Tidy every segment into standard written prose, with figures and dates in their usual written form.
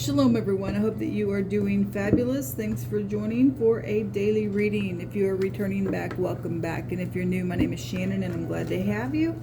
Shalom everyone, I hope that you are doing fabulous. Thanks for joining for a daily reading. If you are returning back, welcome back. And if you're new, my name is Shannon and I'm glad to have you.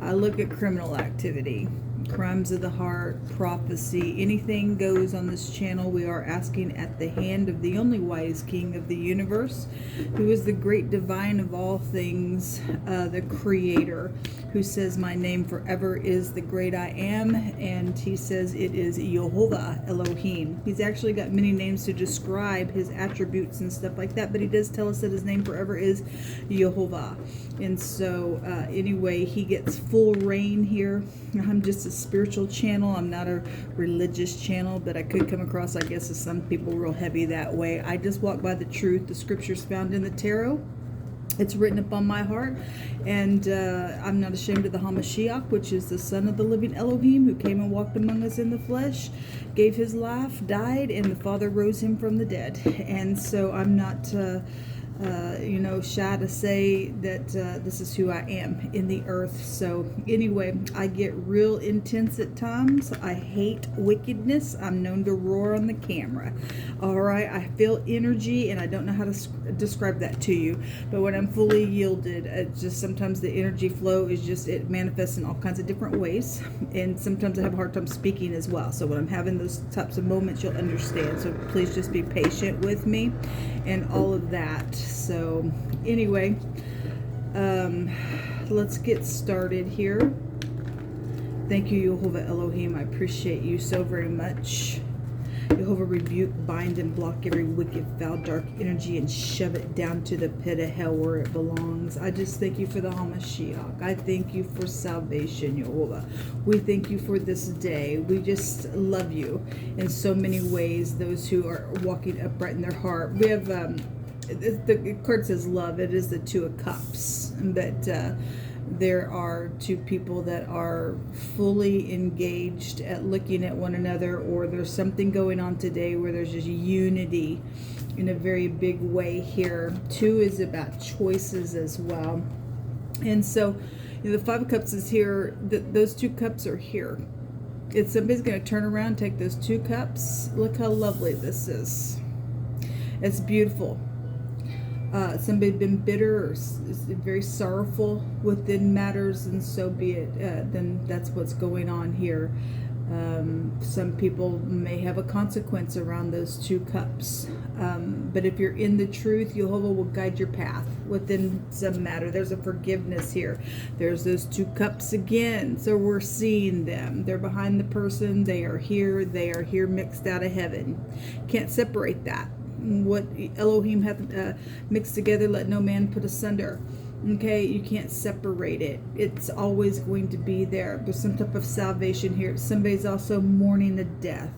I look at criminal activity, crimes of the heart, prophecy, anything goes on this channel. We are asking at the hand of the only wise king of the universe, who is the great divine of all things, the creator, who says my name forever is the great I am, and he says it is Jehovah Elohim. He's actually got many names to describe his attributes and stuff like that, but he does tell us that his name forever is Jehovah. And so anyway, he gets full reign here. I'm just a spiritual channel. I'm not a religious channel, but I could come across, I guess, as some people real heavy that way. I just walk by the truth, the scriptures found in the tarot. It's written upon my heart, and I'm not ashamed of the HaMashiach, which is the Son of the living Elohim, who came and walked among us in the flesh, gave his life, died, and the Father rose him from the dead. And so I'm not shy to say that this is who I am in the earth. So anyway, I get real intense at times. I hate wickedness. I'm known to roar on the camera. All right, I feel energy, and I don't know how to describe that to you, but when I'm fully yielded, it's just sometimes the energy flow is just, it manifests in all kinds of different ways, and sometimes I have a hard time speaking as well. So when I'm having those types of moments, you'll understand. So please just be patient with me and all of that. So anyway, let's get started here. Thank you, Jehovah Elohim. I appreciate you so very much. Jehovah, rebuke, bind, and block every wicked, foul, dark energy and shove it down to the pit of hell where it belongs. I just thank you for the HaMashiach. I thank you for salvation, Jehovah. We thank you for this day. We just love you in so many ways, those who are walking upright in their heart. We have, the card says love. It is the Two of Cups, but there are two people that are fully engaged at looking at one another, or there's something going on today where there's just unity in a very big way here. Two is about choices as well. And so the Five of Cups is here. Those two cups are here. It's somebody's going to turn around, take those two cups. Look how lovely this is. It's beautiful. Somebody been bitter or very sorrowful within matters, and so be it. Then that's what's going on here. Some people may have a consequence around those two cups. But if you're in the truth, Jehovah will guide your path within some matter. There's a forgiveness here. There's those two cups again. So we're seeing them. They're behind the person. They are here. They are here mixed out of heaven. Can't separate that. What Elohim hath mixed together, let no man put asunder. Okay, you can't separate it. It's always going to be there. There's some type of salvation here. Somebody's also mourning a death.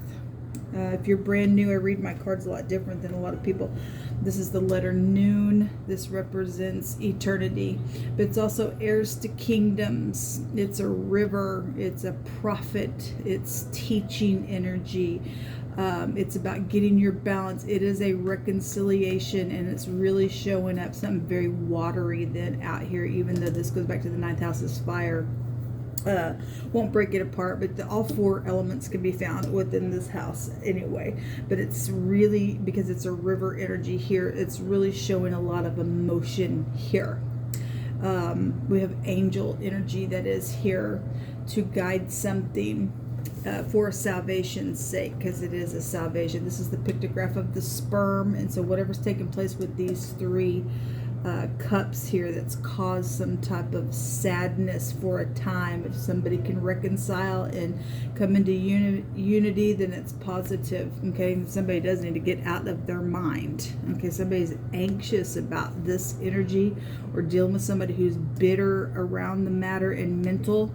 If you're brand new, I read my cards a lot different than a lot of people. This is the letter Noon. This represents eternity, but it's also heirs to kingdoms. It's a river. It's a prophet. It's teaching energy. It's about getting your balance. It is a reconciliation, and it's really showing up something very watery then out here, even though this goes back to the ninth house is fire. Won't break it apart, but all four elements can be found within this house anyway. But it's really, because it's a river energy here, it's really showing a lot of emotion here. We have angel energy that is here to guide something for salvation's sake, because it is a salvation. This is the pictograph of the sperm, and so whatever's taking place with these three cups here that's caused some type of sadness for a time. If somebody can reconcile and come into unity, then it's positive. Okay, and somebody does need to get out of their mind. Okay, somebody's anxious about this energy, or dealing with somebody who's bitter around the matter and mental.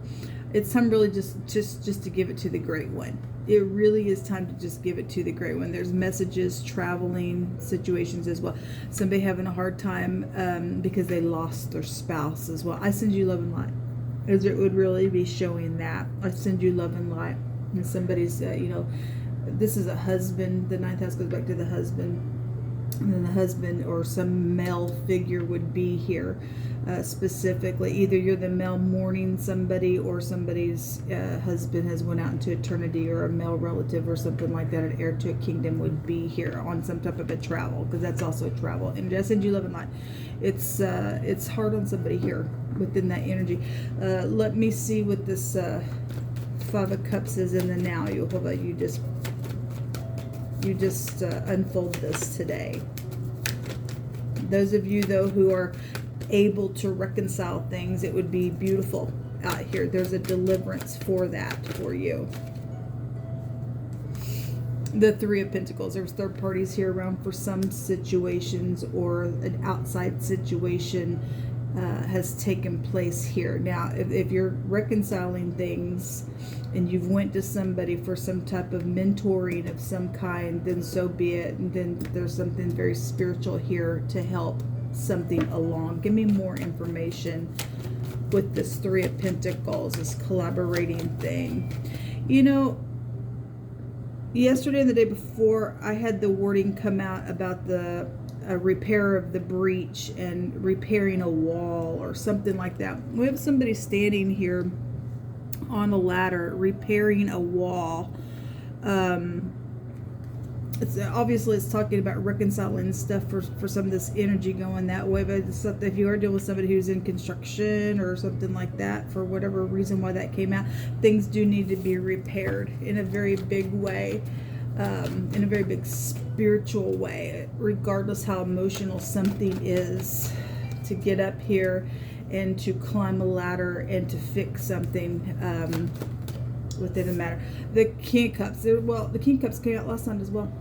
It's time really just to give it to the Great One. It really is time to just give it to the Great One. There's messages, traveling situations as well. Somebody having a hard time because they lost their spouse as well. I send you love and light. As it would really be showing that. I send you love and light. And somebody's, this is a husband. The ninth house goes back to the husband. And then the husband or some male figure would be here. Specifically, either you're the male mourning somebody, or somebody's husband has went out into eternity, or a male relative or something like that, an heir to a kingdom would be here on some type of a travel, because that's also travel. And just send you love and light. It's hard on somebody here within that energy. Let me see what this Five of Cups is in the now. You just unfold this today. Those of you though who are able to reconcile things, it would be beautiful out here. There's a deliverance for that for you. The Three of Pentacles. There's third parties here around for some situations, or an outside situation has taken place here. Now, if you're reconciling things and you've went to somebody for some type of mentoring of some kind, then so be it. And then there's something very spiritual here to help something along. Give me more information with this Three of Pentacles, this collaborating thing. You know, yesterday and the day before, I had the wording come out about the repair of the breach and repairing a wall or something like that. We have somebody standing here on a ladder repairing a wall. It's obviously it's talking about reconciling stuff for some of this energy going that way. But it's something, if you are dealing with somebody who's in construction or something like that, for whatever reason why that came out, things do need to be repaired in a very big way. In a very big spiritual way, regardless how emotional something is, to get up here and to climb a ladder and to fix something within a matter. The King of Cups, well, the King of Cups came out last night as well.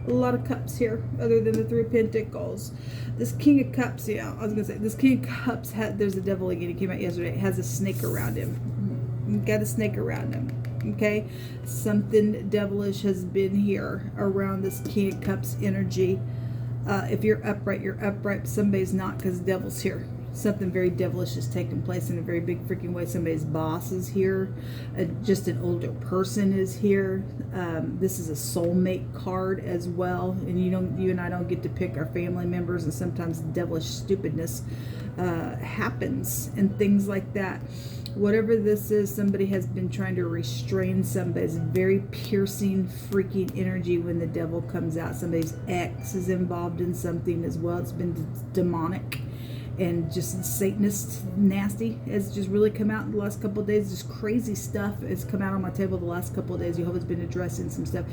A lot of cups here, other than the Three of Pentacles. This King of Cups, yeah, I was gonna say, this King of Cups there's a devil again. He came out yesterday. It has a snake around him. Got a snake around him. Okay, something devilish has been here around this King of Cups energy. If you're upright, you're upright. Somebody's not, because the devil's here. Something very devilish is taking place in a very big freaking way. Somebody's boss is here. Just an older person is here. This is a soulmate card as well. And you and I don't get to pick our family members, and sometimes devilish stupidness happens and things like that. Whatever this is, somebody has been trying to restrain somebody's very piercing, freaking energy when the devil comes out. Somebody's ex is involved in something as well. It's been demonic and just Satanist nasty. It's just really come out in the last couple of days. Just crazy stuff has come out on my table the last couple of days. Jehovah's been addressing some stuff.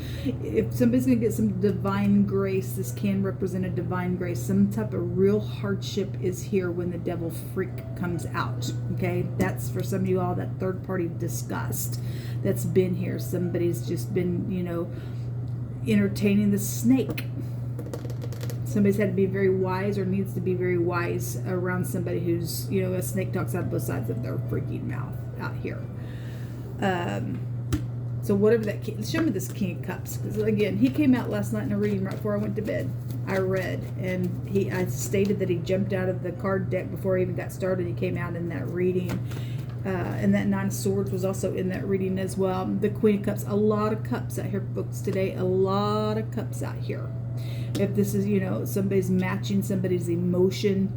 If somebody's going to get some divine grace, this can represent a divine grace. Some type of real hardship is here when the devil freak comes out. Okay, that's for some of you all, that third party disgust that's been here. Somebody's just been, you know, entertaining the snake. Somebody's had to be very wise, or needs to be very wise around somebody who's, you know, a snake talks out both sides of their freaking mouth out here. So whatever that, show me this King of Cups, because again, he came out last night in a reading right before I went to bed. I read, and I stated that he jumped out of the card deck before he even got started. He came out in that reading. And that Nine of Swords was also in that reading as well. The Queen of Cups, a lot of cups out here, folks, today. A lot of cups out here. If this is, you know, somebody's matching somebody's emotion,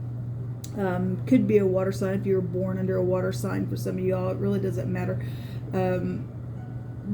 could be a water sign if you were born under a water sign. For some of y'all, it really doesn't matter.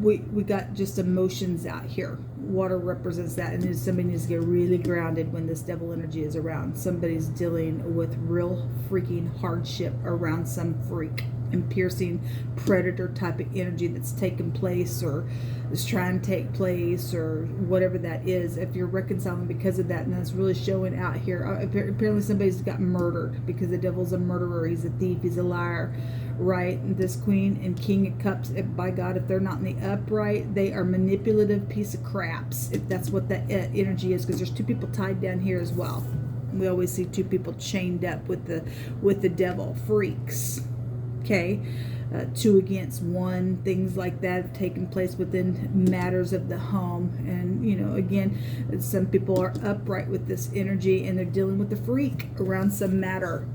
We got just emotions out here. Water represents that, and somebody needs to get really grounded when this devil energy is around. Somebody's dealing with real freaking hardship around some freak and piercing predator type of energy that's taken place, or is trying to take place, or whatever that is. If you're reconciling because of that, and that's really showing out here. Apparently somebody's got murdered, because the devil's a murderer. He's a thief. He's a liar, right? And this Queen and King of Cups, by God, if they're not in the upright, they are manipulative piece of craps, if that's what that energy is, because there's two people tied down here as well. We always see two people chained up with the devil. Freaks. Okay, 2 against 1, things like that have taken place within matters of the home. And, you know, again, some people are upright with this energy, and they're dealing with the freak around some matter.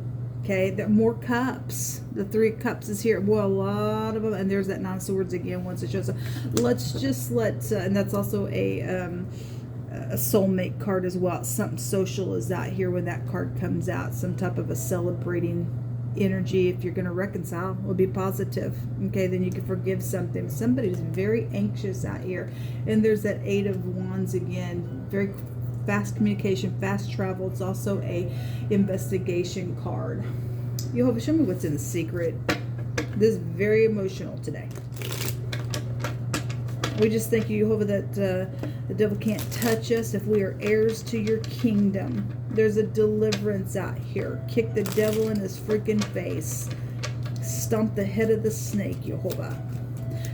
Okay, there are more cups. The 3 of Cups is here. Well, a lot of them. And there's that Nine of Swords again once it shows up. Let's just and that's also a a soulmate card as well. Something social is out here when that card comes out. Some type of a celebrating energy. If you're going to reconcile, will be positive. Okay, then you can forgive something. Somebody's very anxious out here. And there's that 8 of Wands again. Very fast communication, fast travel. It's also a investigation card. Jehovah, show me what's in the secret. This is very emotional today. We just thank you, Jehovah, that the devil can't touch us if we are heirs to your kingdom. There's a deliverance out here. Kick the devil in his freaking face. Stomp the head of the snake, Jehovah.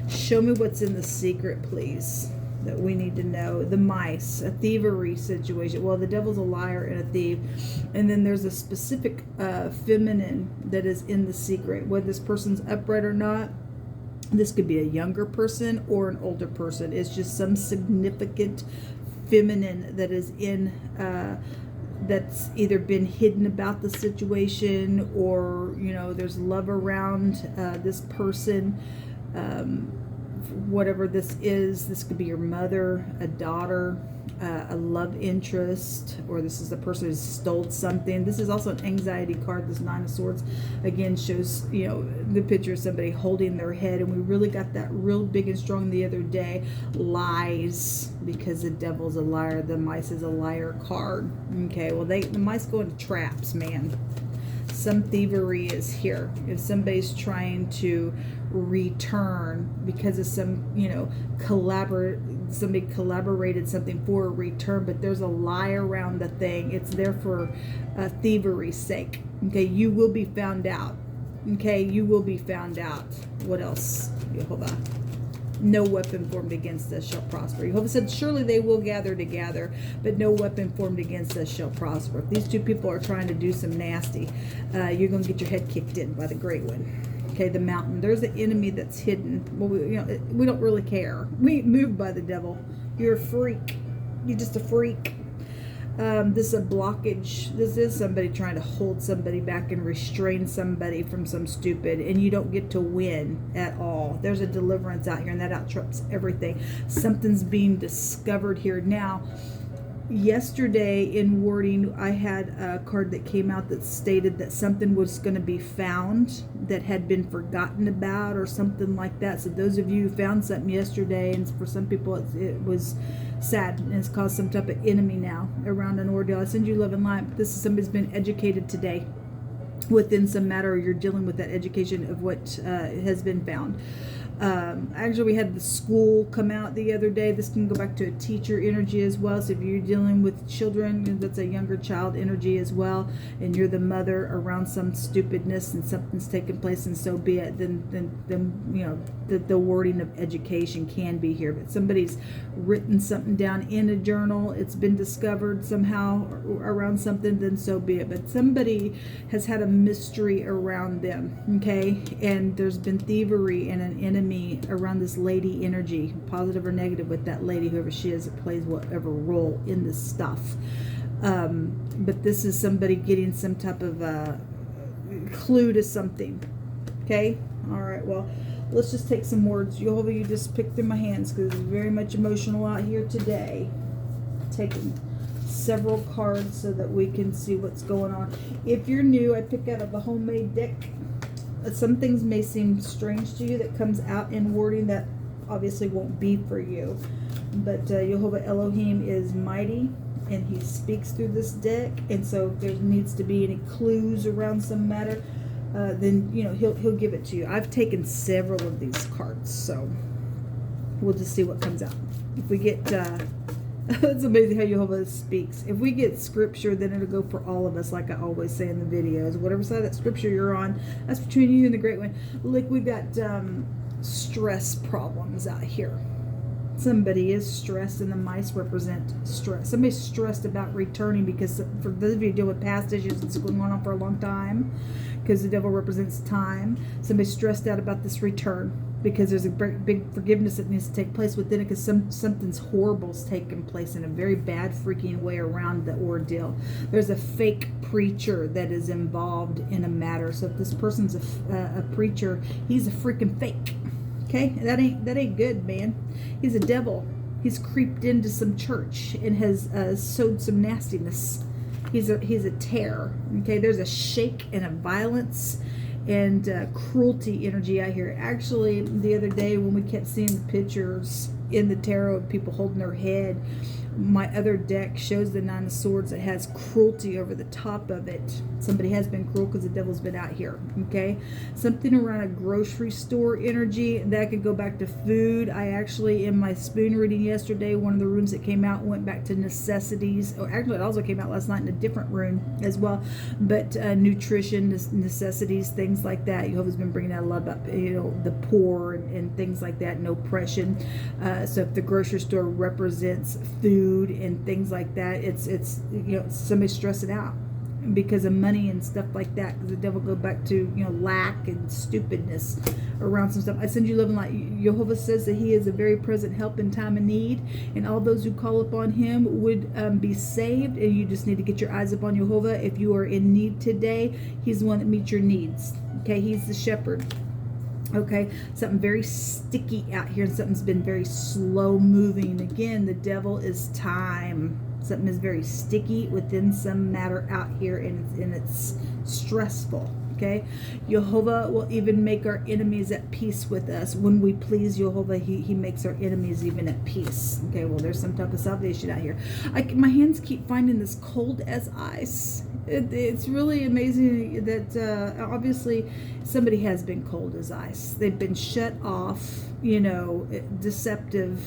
Show me what's in the secret, please, that we need to know. The mice, a thievery situation. Well, the devil's a liar and a thief. And then there's a specific feminine that is in the secret. Whether this person's upright or not, this could be a younger person or an older person. It's just some significant feminine that is in, that's either been hidden about the situation, or, you know, there's love around this person. Whatever this is, this could be your mother, a daughter, a love interest, or this is the person who stole something. This is also an anxiety card. This 9 of Swords again shows, you know, the picture of somebody holding their head, and we really got that real big and strong the other day. Lies, because the devil's a liar. The mice is a liar card. Okay, well, the mice go into traps, man. Some thievery is here. If somebody's trying to return because of some, you know, somebody collaborated something for a return, but there's a lie around the thing. It's there for thievery's sake. Okay, you will be found out. Okay, you will be found out. What else, Jehovah? No weapon formed against us shall prosper. Jehovah said, surely they will gather together, but no weapon formed against us shall prosper. If these two people are trying to do some nasty, you're going to get your head kicked in by the great one. Okay, the mountain. There's an enemy that's hidden. Well, we don't really care. We ain't moved by the devil. You're a freak. You're just a freak. This is a blockage. This is somebody trying to hold somebody back and restrain somebody from some stupid, and you don't get to win at all. There's a deliverance out here, and that outtrips everything. Something's being discovered here. Now, yesterday in wording, I had a card that came out that stated that something was going to be found that had been forgotten about or something like that. So those of you who found something yesterday, and for some people it was sad, and it's caused some type of enemy now around an ordeal. I send you love and light. This is somebody's been educated today within some matter, or you're dealing with that education of what has been found. Actually, we had the school come out the other day. This can go back to a teacher energy as well. So if you're dealing with children, that's a younger child energy as well, and you're the mother around some stupidness and something's taking place, and so be it, then you know, the wording of education can be here. But somebody's written something down in a journal, it's been discovered somehow around something, then so be it. But somebody has had a mystery around them, okay, and there's been thievery and an enemy around this lady energy, positive or negative, with that lady, whoever she is, that plays whatever role in this stuff. But this is somebody getting some type of clue to something. Okay, all right, well, let's just take some words. Jehovah, you just picked through my hands because it's very much emotional out here today. Taking several cards so that we can see what's going on. If you're new, I pick out of a homemade deck. Some things may seem strange to you that comes out in wording that obviously won't be for you. But Jehovah Elohim is mighty, and he speaks through this deck. And so if there needs to be any clues around some matter, then, you know, he'll give it to you. I've taken several of these cards, so we'll just see what comes out. If we get it's amazing how Jehovah speaks. If we get scripture, then it'll go for all of us, like I always say in the videos. Whatever side of that scripture you're on, that's between you and the great one. Look, we've got stress problems out here. Somebody is stressed, and the mice represent stress. Somebody's stressed about returning, because for those of you who deal with past issues, it's going on for a long time, because the devil represents time. Somebody's stressed out about this return, because there's a big forgiveness that needs to take place within it, because something's horrible's taken place in a very bad freaking way around the ordeal. There's a fake preacher that is involved in a matter. So if this person's a preacher, he's a freaking fake. Okay, that ain't good, man. He's a devil. He's creeped into some church and has sowed some nastiness. He's a terror. Okay, there's a shake and a violence and cruelty energy out here. Actually, the other day when we kept seeing the pictures in the tarot of people holding their head, my other deck shows the Nine of Swords that has cruelty over the top of it. Somebody has been cruel because the devil's been out here. Okay, something around a grocery store energy that could go back to food. I actually, in my spoon reading yesterday, one of the rooms that came out went back to necessities. Or actually, it also came out last night in a different room as well. But nutrition, necessities, things like that. Jehovah's been bringing out a lot about the poor and things like that, and oppression. So if the grocery store represents food and things like that, it's somebody stressing out because of money and stuff like that, because the devil go back to lack and stupidness around some stuff. I send you love and light. Jehovah says that he is a very present help in time of need, and all those who call upon him would be saved. And you just need to get your eyes upon Jehovah. If you are in need today, he's the one that meets your needs. Okay, he's the shepherd. Okay, something very sticky out here, and something's been very slow moving. Again, the devil is time. Something is very sticky within some matter out here, and it's stressful. Okay, Jehovah will even make our enemies at peace with us. When we please Jehovah, he makes our enemies even at peace. Okay, well, there's some type of salvation out here. My hands keep finding this cold as ice. It's really amazing that obviously somebody has been cold as ice. They've been shut off, deceptive,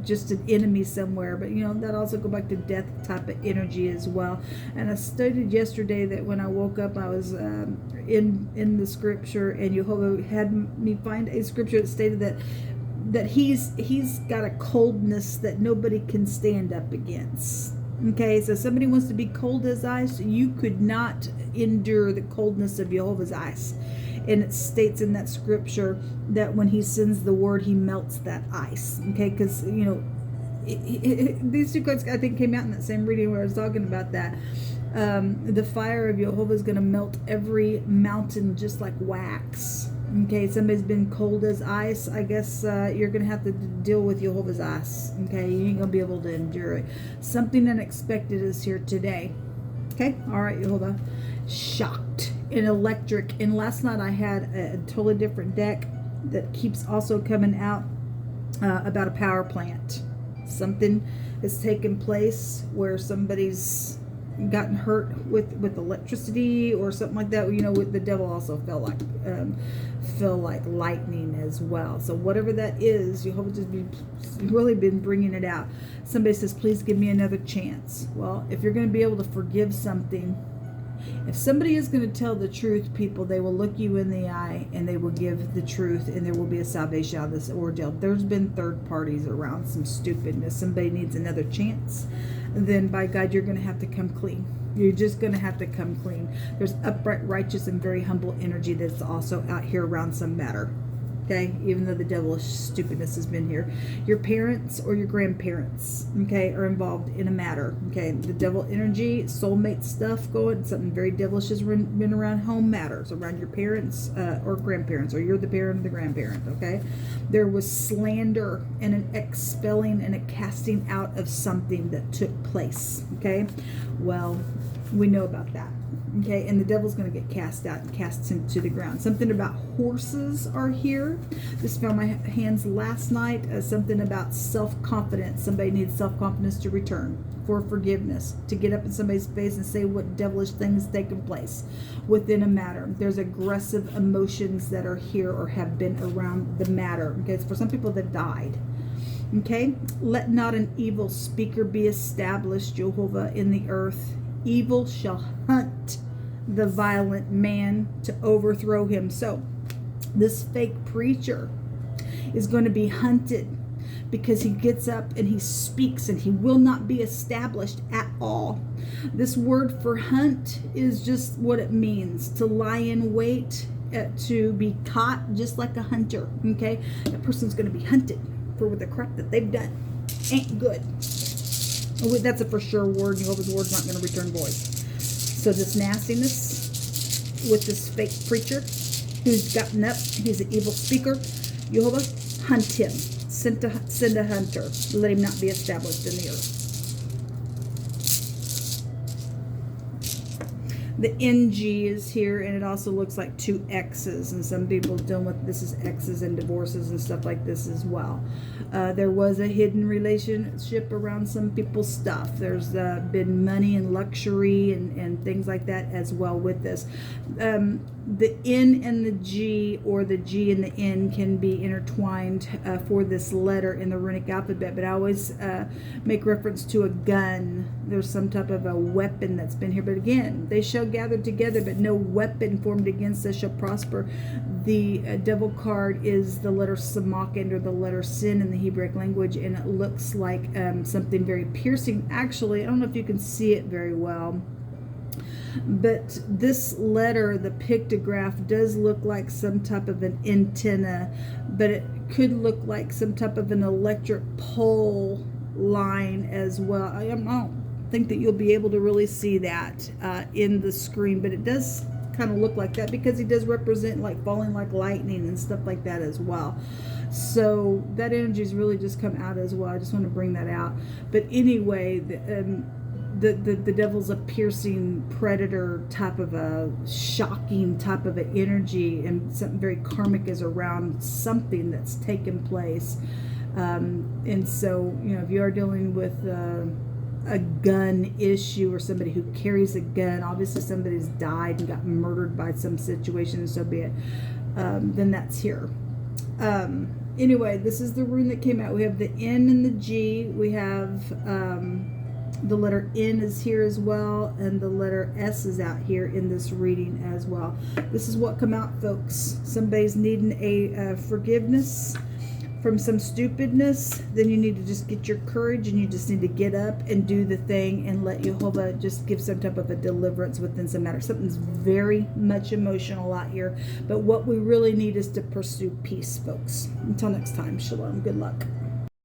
just an enemy somewhere. But that also go back to death type of energy as well. And I studied yesterday that when I woke up, I was in the scripture, and Jehovah had me find a scripture that stated that he's got a coldness that nobody can stand up against. Okay, so somebody wants to be cold as ice. You could not endure the coldness of Jehovah's ice. And it states in that scripture that when he sends the word, he melts that ice. Okay, because, these two cards, I think, came out in that same reading where I was talking about that. The fire of Jehovah is going to melt every mountain just like wax. Okay, somebody's been cold as ice. I guess you're going to have to deal with Jehovah's ice. Okay, you ain't going to be able to endure it. Something unexpected is here today. Okay, all right, Jehovah. Shocked and electric. And last night I had a totally different deck that keeps also coming out about a power plant. Something has taken place where somebody's gotten hurt with electricity or something like that. With the devil also felt like lightning as well. So whatever that is, Jehovah just really been bringing it out. Somebody says, please give me another chance. Well, if you're going to be able to forgive something, if somebody is going to tell the truth, people, they will look you in the eye and they will give the truth, and there will be a salvation out of this ordeal. There's been third parties around some stupidness. Somebody needs another chance. Then by God, you're going to have to come clean. You're just going to have to come clean. There's upright, righteous, and very humble energy that's also out here around some matter. Okay, even though the devilish stupidness has been here. Your parents or your grandparents, okay, are involved in a matter. Okay, the devil energy, soulmate stuff going, something very devilish has been around home matters, around your parents or grandparents, or you're the parent or the grandparent. Okay, there was slander and an expelling and a casting out of something that took place. Okay, well, we know about that. Okay, and the devil's going to get cast out and cast into the ground. Something about horses are here. This found my hands last night. Something about self-confidence. Somebody needs self-confidence to return, for forgiveness, to get up in somebody's face and say what devilish things taken place within a matter. There's aggressive emotions that are here or have been around the matter. Okay, it's for some people that died. Okay, let not an evil speaker be established, Jehovah, in the earth. Evil shall hunt the violent man to overthrow him. So this fake preacher is going to be hunted because he gets up and he speaks, and he will not be established at all. This word for hunt is just what it means, to lie in wait, to be caught just like a hunter. Okay, that person's going to be hunted for the crap that they've done. Ain't good. That's a for sure word. Jehovah's word's not going to return void. So this nastiness with this fake preacher who's gotten up, he's an evil speaker, Jehovah, hunt him. send a hunter. Let him not be established in the earth. The NG is here, and it also looks like 2 X's, and some people dealing with this is X's and divorces and stuff like this as well. There was a hidden relationship around some people's stuff. There's been money and luxury and things like that as well with this. The N and the G, or the G and the N, can be intertwined for this letter in the runic alphabet, but I always make reference to a gun. There's some type of a weapon that's been here, but again, they shall gather together, but no weapon formed against us shall prosper. The devil card is the letter Samach, or the letter Sin in the Hebrew language, and it looks like something very piercing. Actually, I don't know if you can see it very well, but this letter, the pictograph, does look like some type of an antenna, but it could look like some type of an electric pole line as well. I don't think that you'll be able to really see that in the screen, but it does kind of look like that because he does represent like falling like lightning and stuff like that as well. So that energy has really just come out as well. I just want to bring that out. But anyway, the devil's a piercing predator type of a shocking type of an energy, and something very karmic is around something that's taken place. And so, you know, if you are dealing with a gun issue, or somebody who carries a gun, obviously somebody's died and got murdered by some situation, and so be it, then that's here. Anyway, this is the rune that came out. We have the N and the G. We have the letter N is here as well, and the letter S is out here in this reading as well. This is what come out, folks. Somebody's needing a forgiveness from some stupidness. Then you need to just get your courage, and you just need to get up and do the thing and let Jehovah just give some type of a deliverance within some matter. Something's very much emotional out here, but what we really need is to pursue peace, folks. Until next time, shalom, good luck.